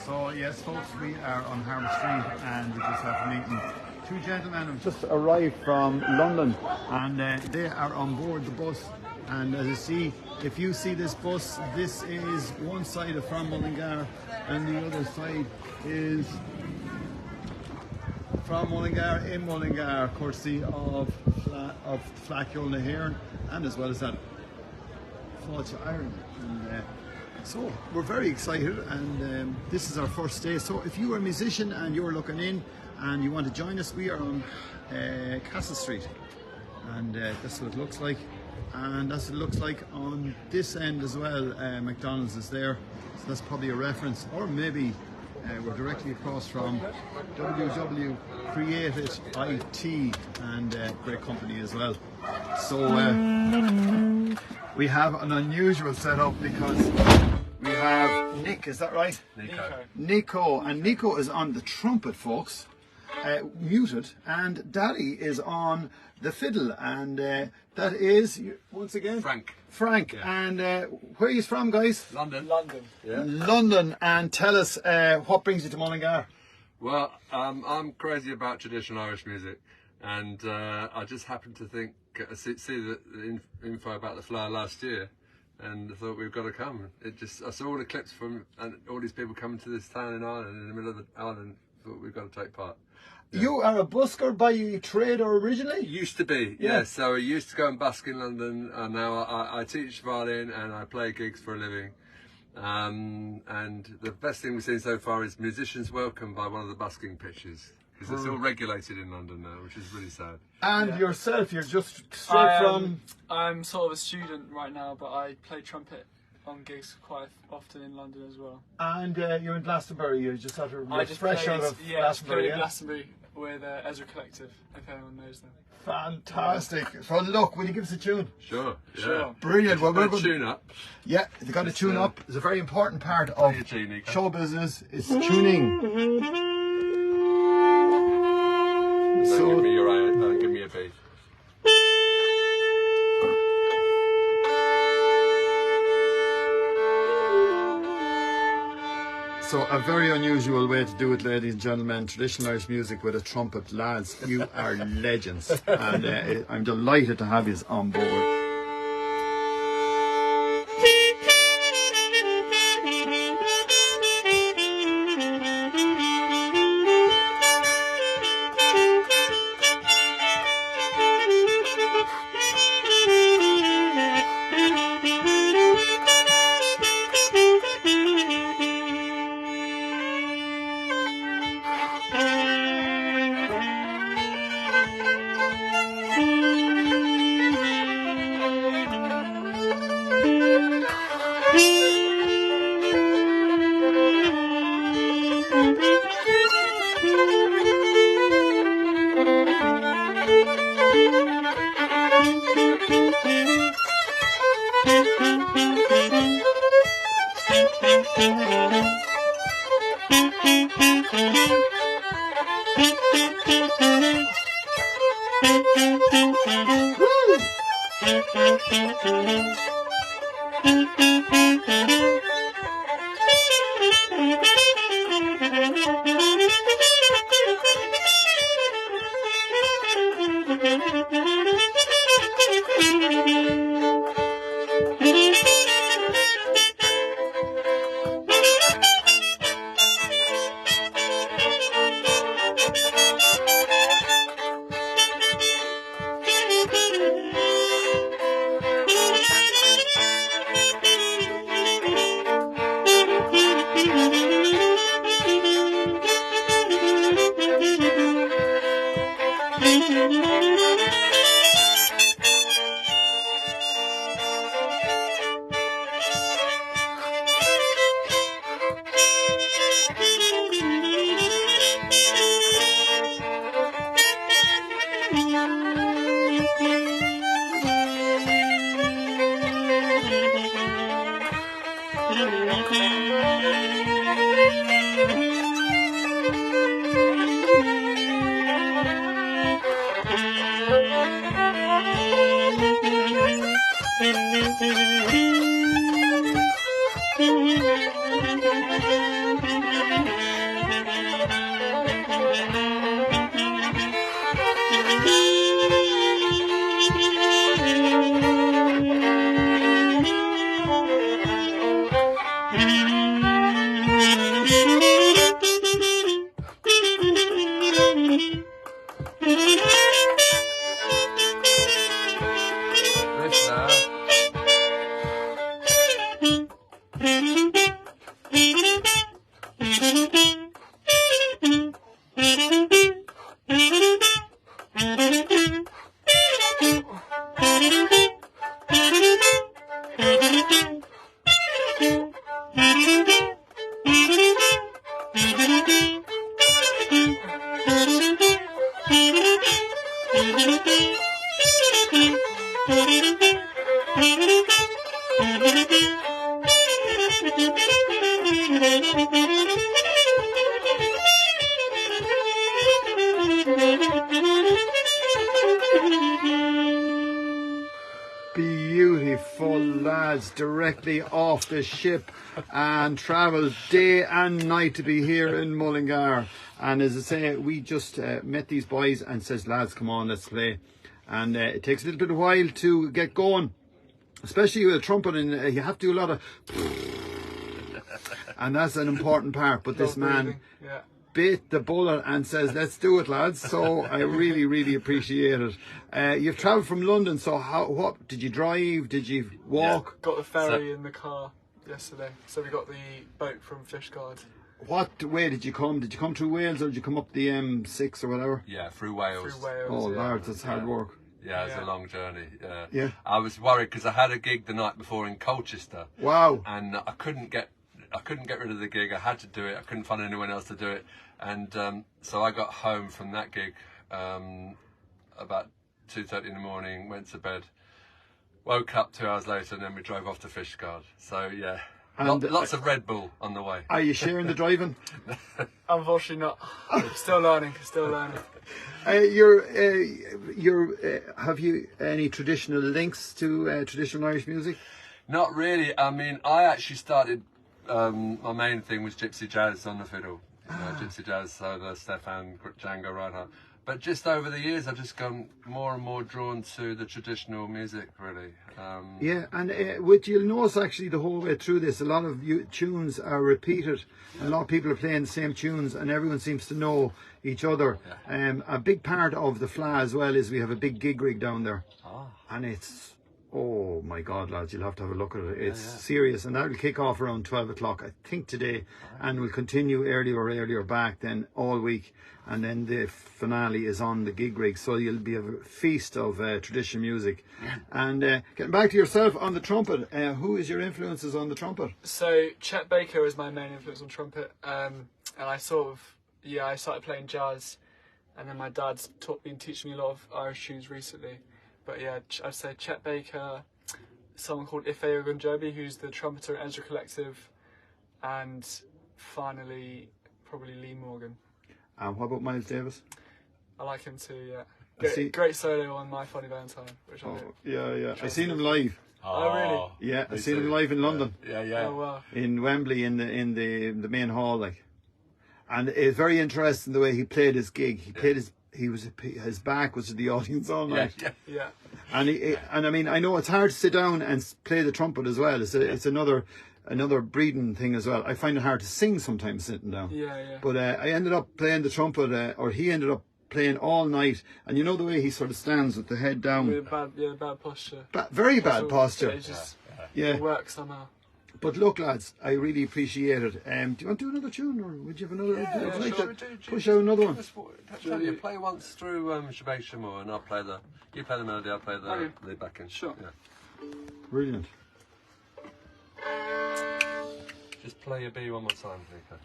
So yes, folks, we are on Harbour Street, and we just have meeting two gentlemen who just arrived from London, and they are on board the bus. And as you see, if you see this bus, this is one side of from Mullingar, and the other side is from Mullingar, in Mullingar, courtesy of Fleadh Cheoil, and as well as that, Fleadh Ireland. And so we're very excited, and this is our first day. So if you are a musician and you're looking in and you want to join us, we are on Castle Street, and that's what it looks like. And that's what it looks like on this end as well. McDonald's is there, so that's probably a reference, or maybe we're directly across from WW Created IT, and great company as well. So we have an unusual setup because we have Nick, is that right? Nico, and Nico is on the trumpet, folks, muted, and Daddy is on the fiddle, and that is, once again, Frank. Yeah. And where are you from, guys? London. Yeah. London. And tell us, what brings you to Mullingar? Well, I'm crazy about traditional Irish music, and I just happened to see the info about the Fleadh last year, and I thought we've got to come. I saw all the clips from and all these people coming to this town in Ireland, in the middle of the island. Thought we've got to take part. Yeah. You are a busker by trade or originally? Used to be, yeah. So I used to go and busk in London, and now I teach violin and I play gigs for a living. And the best thing we've seen so far is musicians welcomed by one of the busking pitches, because it's all regulated in London now, which is really sad. And yourself, you're just straight from... I'm sort of a student right now, but I play trumpet on gigs quite often in London as well. And you're in Glastonbury, you just out of fresh out of Glastonbury. I played in Glastonbury with Ezra Collective, if anyone knows them. Fantastic. So look, will you give us a tune? Sure. Brilliant. Well, we're going to tune up. Yeah, they've got to tune up. It's a very important part of show business. It's tuning. So give me your give me a beat. So a very unusual way to do it, ladies and gentlemen. Traditional Irish music with a trumpet. Lads, you are legends, and I'm delighted to have you on board. Beautiful, lads, directly off the ship and travelled day and night to be here in Mullingar. And as I say, we just met these boys and says, lads, come on, let's play. And it takes a little bit of a while to get going, especially with a trumpet, and you have to do a lot of and that's an important part. But this man bit the bullet and says, let's do it, lads. So I really, really appreciate it. You've travelled from London, so what did you drive? Did you walk? Yeah, got the ferry in the car yesterday, so we got the boat from Fleadh. What way did you come? Did you come through Wales or did you come up the M6 or whatever? Yeah, through Wales. Oh, Lord, that's hard work. Yeah, it's a long journey. Yeah. I was worried because I had a gig the night before in Colchester. Wow. And I couldn't get rid of the gig. I had to do it. I couldn't find anyone else to do it. And so I got home from that gig about 2:30 in the morning, went to bed, woke up 2 hours later, and then we drove off to Fleadh. So yeah, and lots of Red Bull on the way. Are you sharing the driving? Unfortunately not. Still learning. Have you any traditional links to traditional Irish music? Not really. I mean, I actually started. My main thing was gypsy jazz on the fiddle. Gypsy jazz, so the Stefan, Django Reinhardt. But just over the years, I've just gone more and more drawn to the traditional music, really. Yeah, and what you'll notice actually the whole way through this, a lot of tunes are repeated. A lot of people are playing the same tunes, and everyone seems to know each other. Yeah. A big part of the Fleadh as well is we have a big gig rig down there, and it's, oh my God, lads, you'll have to have a look at it. It's serious, and that'll kick off around 12 o'clock, I think, today, and will continue earlier back then all week, and then the finale is on the gig rig, so you'll be a feast of traditional music. And getting back to yourself on the trumpet, who is your influences on the trumpet? So Chet Baker is my main influence on trumpet, and I I started playing jazz, and then my dad's been teaching me a lot of Irish tunes recently. But yeah, I'd say Chet Baker, someone called Ife Ogunjobi, who's the trumpeter at Ezra Collective, and finally, probably Lee Morgan. What about Miles Davis? I like him too, yeah. Great solo on My Funny Valentine, which I did. I seen him live. Oh really? Yeah, I seen him live in London. Yeah. Oh wow. In Wembley, in the main hall, like. And it's very interesting the way he played his gig. He played his back was to the audience all night. Yeah. And I mean, I know it's hard to sit down and play the trumpet as well. It's another breathing thing as well. I find it hard to sing sometimes sitting down. Yeah. But I ended up playing the trumpet, or he ended up playing all night. And you know the way he sort of stands with the head down. With bad posture. Very bad posture. It just it works somehow. But look, lads, I really appreciate it. Do you want to do another tune, or would you have another? Push out another one. You play once through Shabbat Shemor, and you play the melody, I'll play the backing. Sure. Yeah. Brilliant. Just play your B one more time, Nico.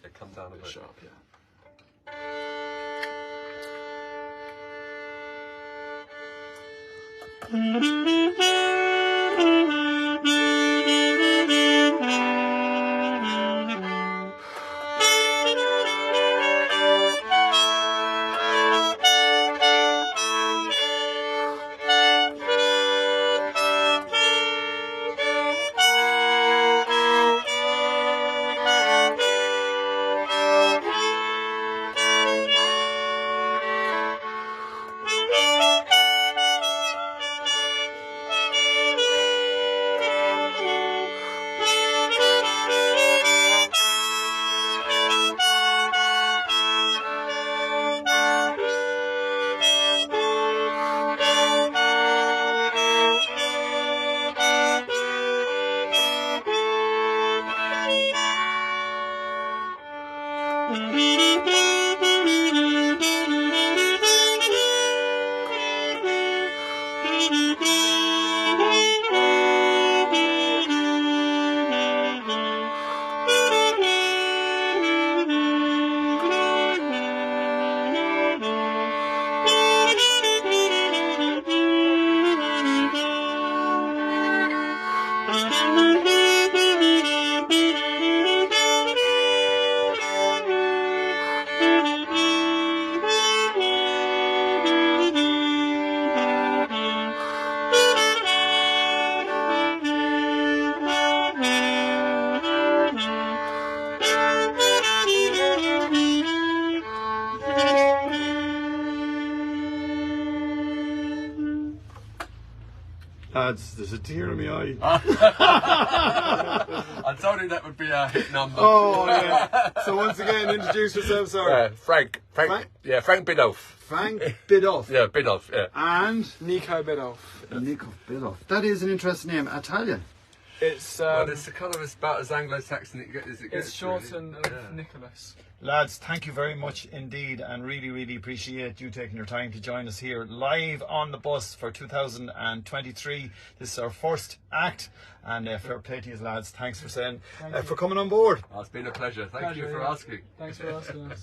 Yeah, come down a bit. Sharp, yeah. Lads, there's a tear in my eye. I told you that would be our hit number. Oh, yeah. So once again, introduce yourself, sorry. Frank. Yeah, Frank Biddulp. Frank Biddulp. Yeah, Biddulp, yeah. And Nico Biddulp. Nico Biddulp. That is an interesting name. Italian. It's Well, it's kind of about as Anglo-Saxon as it gets. it's shortened really. of Nicholas. Lads, thank you very much indeed, and really, really appreciate you taking your time to join us here live on the bus for 2023. This is our first act, and fair play to you, lads. Thanks for saying, for coming on board. Oh, it's been a pleasure. Thank you for asking. Thanks for asking us.